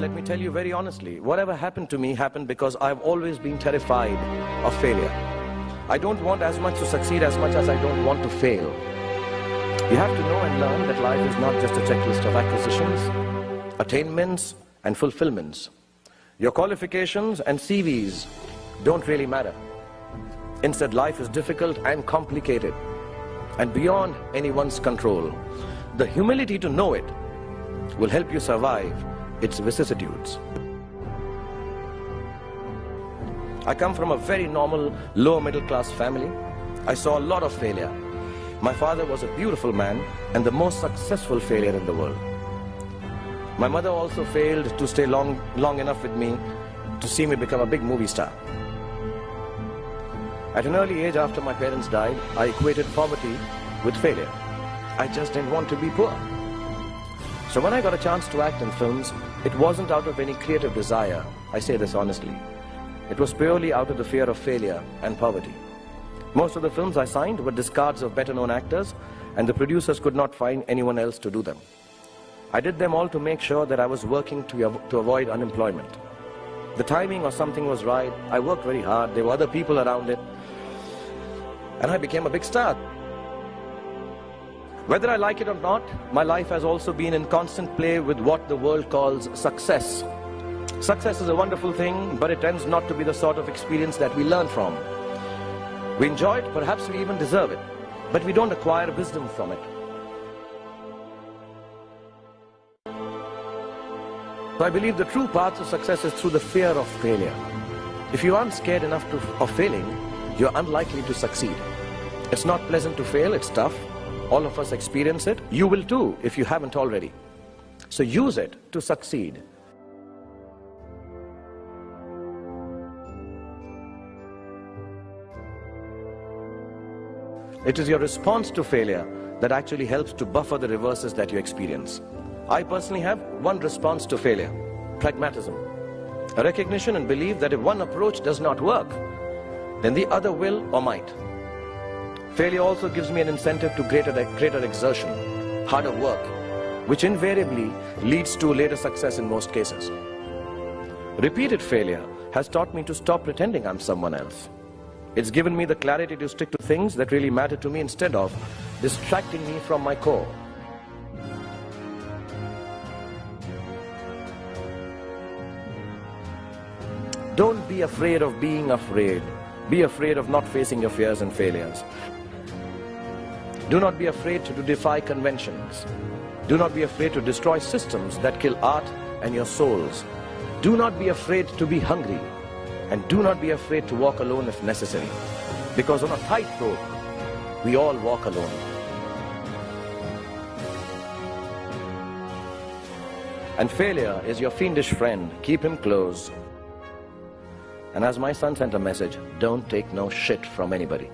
Let me tell you very honestly, whatever happened to me happened because I've always been terrified of failure. I don't want as much to succeed as much as I don't want to fail. You have to know and learn that life is not just a checklist of acquisitions, attainments and fulfillments. Your qualifications and CVs don't really matter. Instead, life is difficult and complicated and beyond anyone's control. The humility to know it will help you survive its vicissitudes. I come from a very normal, lower middle class family. I saw a lot of failure. My father was a beautiful man and the most successful failure in the world. My mother also failed to stay long enough with me to see me become a big movie star. At an early age after my parents died, I equated poverty with failure. I just didn't want to be poor. So when I got a chance to act in films, it wasn't out of any creative desire. I say this honestly. It was purely out of the fear of failure and poverty. Most of the films I signed were discards of better-known actors, and the producers could not find anyone else to do them. I did them all to make sure that I was working to avoid unemployment. The timing or something was right. I worked very hard. There were other people around it. And I became a big star. Whether I like it or not, my life has also been in constant play with what the world calls success. Success is a wonderful thing, but it tends not to be the sort of experience that we learn from. We enjoy it, perhaps we even deserve it, but we don't acquire wisdom from it. So I believe the true path to success is through the fear of failure. If you aren't scared enough of failing, you're unlikely to succeed. It's not pleasant to fail, it's tough. All of us experience it. You will too, if you haven't already. So use it to succeed. It is your response to failure that actually helps to buffer the reverses that you experience. I personally have one response to failure: pragmatism. A recognition and belief that if one approach does not work, then the other will or might. Failure also gives me an incentive to greater exertion, harder work, which invariably leads to later success in most cases. Repeated failure has taught me to stop pretending I'm someone else. It's given me the clarity to stick to things that really matter to me instead of distracting me from my core. Don't be afraid of being afraid. Be afraid of not facing your fears and failures. Do not be afraid to defy conventions. Do not be afraid to destroy systems that kill art and your souls. Do not be afraid to be hungry. And do not be afraid to walk alone if necessary. Because on a tightrope, we all walk alone. And failure is your fiendish friend. Keep him close. And as my son sent a message, don't take no shit from anybody.